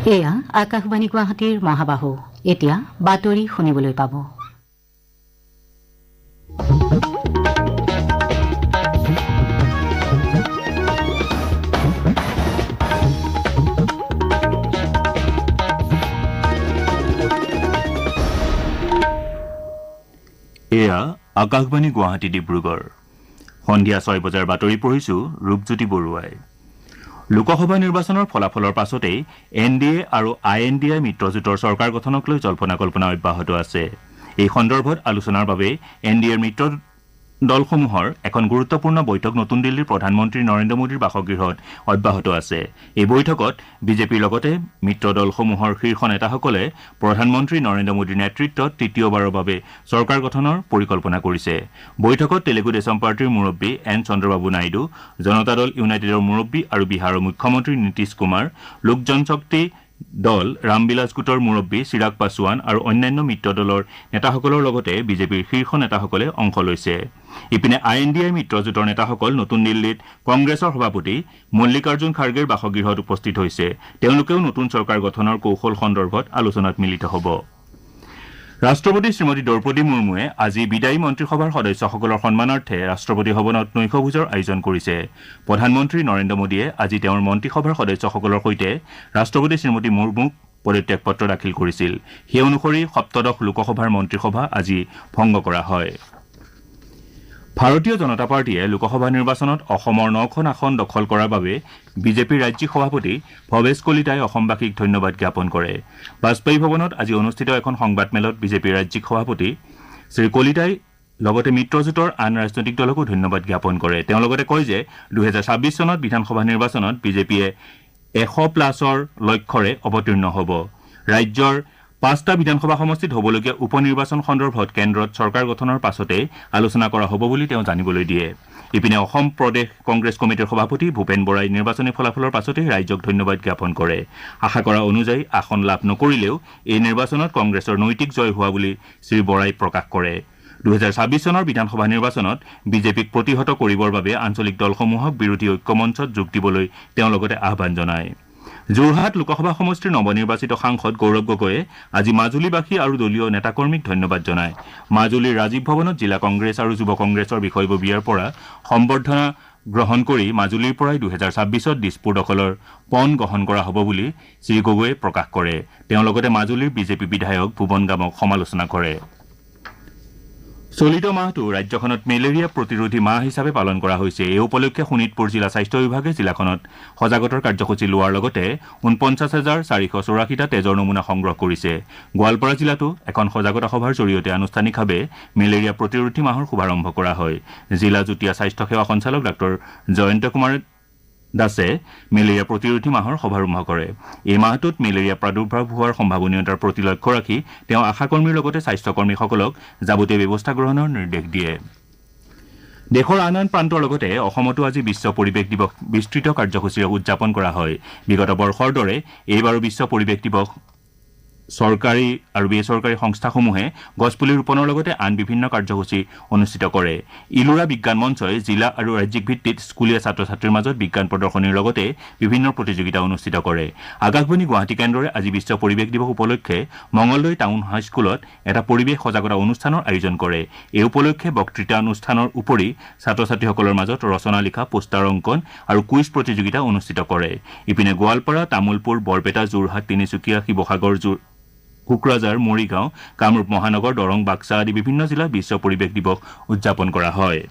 এয়া আকাশবাণী গুৱাহাটীৰ মহাবাহু এতিয়া বাতৰি শুনিবলৈ পাব। এয়া আকাশবাণী গুৱাহাটী ডিব্ৰুগড় সন্ধিয়া 6 বজাৰ বাতৰি পঢ়িছো ৰূপজ্যোতি বৰুৱাই। লোকসভা নিৰ্বাচনৰ ফলাফলৰ পাছতেই এনডিএ আৰু আইএনডিএ মিত্ৰজোঁটৰ চৰকাৰ গঠনক লৈ জল্পনা কল্পনা অব্যাহত আছে। এই সন্দৰ্ভত আলোচনাৰ বাবে এনডিএৰ মিত্ৰ দলসমূহৰ এখন গুৰুত্বপূৰ্ণ বৈঠক নতুন দিল্লীৰ প্ৰধানমন্ত্ৰী নৰেন্দ্ৰ মোদীৰ বাসগৃহত অব্যাহত আছে। এই বৈঠকত বিজেপিৰ লগতে মিত্ৰ দলসমূহৰ শীৰ্ষ নেতাসকলে প্ৰধানমন্ত্ৰী নৰেন্দ্ৰ মোদীৰ নেতৃত্বত তৃতীয়বাৰৰ বাবে চৰকাৰ গঠনৰ পৰিকল্পনা কৰিছে। বৈঠকত তেলেগু দেশম পাৰ্টীৰ মুৰব্বী এন চন্দ্ৰবাবু নাইডু, জনতা দল ইউনাইটেডৰ মুৰব্বী আৰু বিহাৰৰ মুখ্যমন্ত্ৰী নীতিশ কুমাৰ, লোক জনশক্তি দল ৰামবিলাস গোটৰ মুৰব্বী চিৰাগ পাছোৱান আৰু অন্যান্য মিত্ৰ দলৰ নেতাসকলৰ লগতে বিজেপিৰ শীৰ্ষ নেতাসকলে অংশ লৈছে। ইপিনে আইএনডিএ মিত্ৰজোঁটৰ নেতাসকল নতুন দিল্লীত কংগ্ৰেছৰ সভাপতি মল্লিকাৰ্জুন খাৰ্গেৰ বাসগৃহত উপস্থিত হৈছে। তেওঁলোকেও নতুন চৰকাৰ গঠনৰ কৌশল সন্দৰ্ভত আলোচনাত মিলিত হ'ব। ৰাষ্ট্ৰপতি শ্ৰীমতী দ্ৰৌপদী মুৰ্মুৱে আজি বিদায়ী মন্ত্ৰীসভাৰ সদস্যসকলৰ সন্মানাৰ্থে ৰাষ্ট্ৰপতি ভৱনত নৈশভোজৰ আয়োজন কৰিছে। প্ৰধানমন্ত্ৰী নৰেন্দ্ৰ মোদীয়ে আজি তেওঁৰ মন্ত্ৰীসভাৰ সদস্যসকলৰ সৈতে ৰাষ্ট্ৰপতি শ্ৰীমতী মুৰ্মুক পদত্যাগ পত্ৰ দাখিল কৰিছিল। সেই অনুসৰি সপ্তদশ লোকসভাৰ মন্ত্ৰীসভা আজি ভংগ কৰা হয়। ভাৰতীয় জনতা পাৰ্টীয়ে লোকসভা নিৰ্বাচনত অসমৰ 9খন আসন দখল কৰাৰ বাবে বিজেপিৰ ৰাজ্যিক সভাপতি ভৱেশ কলিতাই অসমবাসীক ধন্যবাদ জ্ঞাপন কৰে। বাজপেয়ী ভৱনত আজি অনুষ্ঠিত এখন সংবাদমেলত বিজেপিৰ ৰাজ্যিক সভাপতি শ্ৰী কলিতাই লগতে মিত্ৰজোঁটৰ আন ৰাজনৈতিক দলকো ধন্যবাদ জ্ঞাপন কৰে। তেওঁ লগতে কয় যে 2026 চনত বিধানসভা নিৰ্বাচনত বিজেপিয়ে 100+ লক্ষ্যৰে অৱতীৰ্ণ হ'ব। ৰাজ্যৰ 5টা বিধানসভা সমষ্টিত হ'বলগীয়া উপ নিৰ্বাচন সন্দৰ্ভত কেন্দ্ৰত চৰকাৰ গঠনৰ পাছতে আলোচনা কৰা হ'ব বুলি তেওঁ জানিবলৈ দিয়ে। ইপিনে অসম প্ৰদেশ কংগ্ৰেছ কমিটিৰ সভাপতি ভূপেন বৰাই নিৰ্বাচনী ফলাফলৰ পাছতে ৰাইজক ধন্যবাদ জ্ঞাপন কৰে। আশা কৰা অনুযায়ী আসন লাভ নকৰিলেও এই নিৰ্বাচনত কংগ্ৰেছৰ নৈতিক জয় হোৱা বুলি শ্ৰী বৰাই প্ৰকাশ কৰে। 2026 চনৰ বিধানসভা নিৰ্বাচনত বিজেপিক প্ৰতিহত কৰিবৰ বাবে আঞ্চলিক দলসমূহক বিৰোধী ঐক্যমঞ্চত যোগ দিবলৈ তেওঁ লগতে আহ্বান জনায়। যোৰহাট লোকসভা সমষ্টিৰ নৱনিৰ্বাচিত সাংসদ গৌৰৱ গগৈয়ে আজি মাজুলীবাসী আৰু দলীয় নেতাকৰ্মীক ধন্যবাদ জনায়। মাজুলীৰ ৰাজীৱ ভৱনত জিলা কংগ্ৰেছ আৰু যুৱ কংগ্ৰেছৰ বিষয়ববীয়াৰ পৰা সম্বৰ্ধনা গ্ৰহণ কৰি মাজুলীৰ পৰাই 2026ত দিছপুৰ দখলৰ পণ গ্ৰহণ কৰা হ'ব বুলি শ্ৰী গগৈয়ে প্ৰকাশ কৰে। তেওঁ লগতে মাজুলীৰ বিজেপি বিধায়ক ভুৱন গামক সমালোচনা কৰে। চলিত মাহটো ৰাজ্যখনত মেলেৰিয়া প্ৰতিৰোধী মাহ হিচাপে পালন কৰা হৈছে। এই উপলক্ষে শোণিতপুৰ জিলা স্বাস্থ্য বিভাগে জিলাখনত সজাগতাৰ কাৰ্যসূচী লোৱাৰ লগতে 49,484টা তেজৰ নমুনা সংগ্ৰহ কৰিছে। গোৱালপাৰা জিলাতো এখন সজাগতা সভাৰ জৰিয়তে আনুষ্ঠানিকভাৱে মেলেৰিয়া প্ৰতিৰোধী মাহৰ শুভাৰম্ভ কৰা হয়। জিলা যুটীয়া স্বাস্থ্য সেৱা সঞ্চালক ডাঃ জয়ন্ত কুমাৰ দাসে মেলেৰিয়া প্ৰতিৰোধী মাহৰ শুভাৰম্ভ কৰে। এই মাহটোত মেলেৰিয়া প্ৰাদুৰ্ভাৱ হোৱাৰ সম্ভাৱনীয়তাৰ প্ৰতি লক্ষ্য ৰাখি তেওঁ আশাকৰ্মীৰ লগতে স্বাস্থ্যকৰ্মীসকলক যাৱতীয় ব্যৱস্থা গ্ৰহণৰ নিৰ্দেশ দিয়ে। দেশৰ আন আন প্ৰান্তৰ লগতে অসমতো আজি বিশ্ব পৰিৱেশ দিৱস বিস্তৃত কাৰ্যসূচীৰে উদযাপন কৰা হয়। বিগত বৰ্ষৰ দৰে এইবাৰো বিশ্ব পৰিৱেশ দিৱস চৰকাৰী আৰু বেচৰকাৰী সংস্থাসমূহে গছপুলি ৰোপণৰ লগতে আন বিভিন্ন কাৰ্যসূচী অনুষ্ঠিত কৰে। ইলোৰা বিজ্ঞান মঞ্চই জিলা আৰু ৰাজ্যিক ভিত্তিত স্কুলীয়া ছাত্ৰ ছাত্ৰীৰ মাজত বিজ্ঞান প্ৰদৰ্শনীৰ লগতে বিভিন্ন প্ৰতিযোগিতা অনুষ্ঠিত কৰে। আকাশবাণী গুৱাহাটী কেন্দ্ৰই আজি বিশ্ব পৰিৱেশ দিৱস উপলক্ষে মঙলদৈ টাউন হাইস্কুলত এটা পৰিৱেশ সজাগতা অনুষ্ঠানৰ আয়োজন কৰে। এই উপলক্ষে বক্তৃতা অনুষ্ঠানৰ উপৰি ছাত্ৰ ছাত্ৰীসকলৰ মাজত ৰচনা লিখা, পোষ্টাৰ অংকন আৰু কুইজ প্ৰতিযোগিতা অনুষ্ঠিত কৰে। ইপিনে গোৱালপাৰা, তামুলপুৰ, বৰপেটা, যোৰহাট, তিনিচুকীয়া, শিৱসাগৰ, কোকৰাঝাৰ, মৰিগাঁও, কামৰূপ মহানগৰ, দৰং, বাক্সা আদি বিভিন্ন জিলাত বিশ্ব পৰিৱেশ দিৱস উদযাপন কৰা হয়।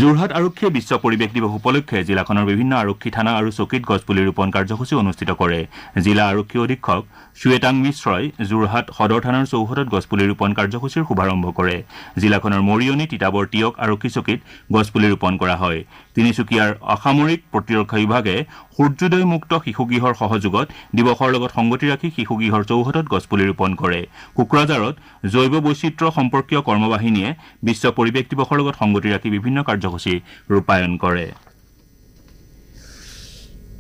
যোৰহাট আৰক্ষীয়ে বিশ্ব পৰিৱেশ দিৱস উপলক্ষে জিলাখনৰ বিভিন্ন আৰক্ষী থানা আৰু চকীত গছপুলি ৰোপণ কাৰ্যসূচী অনুষ্ঠিত কৰে। জিলা আৰক্ষী অধীক্ষক শ্বেতাং মিশ্ৰই যোৰহাট সদৰ থানাৰ চৌহদত গছপুলি ৰোপণ কাৰ্যসূচীৰ শুভাৰম্ভ কৰে। জিলাখনৰ মৰিয়নি, তিতাবৰ, টিয়ক আৰক্ষী চকীত গছপুলি ৰোপণ কৰা হয়। তিনিচুকীয়াৰ অসামৰিক প্ৰতিৰক্ষা বিভাগে সূৰ্যোদয় মুক্ত শিশুগৃহৰ সহযোগত দিৱসৰ লগত সংগতি ৰাখি শিশুগৃহৰ চৌহদত গছপুলি ৰোপণ কৰে। কোকৰাঝাৰত জৈৱ বৈচিত্ৰ্য সম্পৰ্কীয় কৰ্মবাহিনীয়ে বিশ্ব পৰিৱেশ দিৱসৰ লগত সংগতি ৰাখি বিভিন্ন কাৰ্যসূচী ৰূপায়ণ কৰে।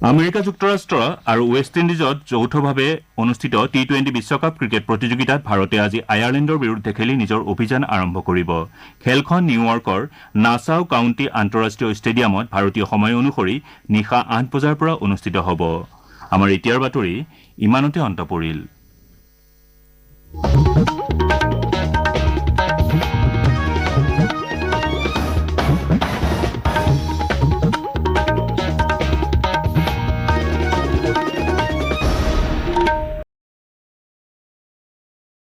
আমেৰিকা যুক্তৰাষ্ট্ৰ আৰু ৱেষ্ট ইণ্ডিজত যৌথভাৱে অনুষ্ঠিত টি-20 বিশ্বকাপ ক্ৰিকেট প্ৰতিযোগিতাত ভাৰতে আজি আয়াৰলেণ্ডৰ বিৰুদ্ধে খেলি নিজৰ অভিযান আৰম্ভ কৰিব। খেলখন নিউয়ৰ্কৰ নাছাউ কাউণ্টি আন্তঃৰাষ্ট্ৰীয় ষ্টেডিয়ামত ভাৰতীয় সময় অনুসৰি নিশা 8 বজাৰ পৰা অনুষ্ঠিত হ'ব। আমাৰ এতিয়াৰ বাতৰি ইমানতে অন্ত পৰিল।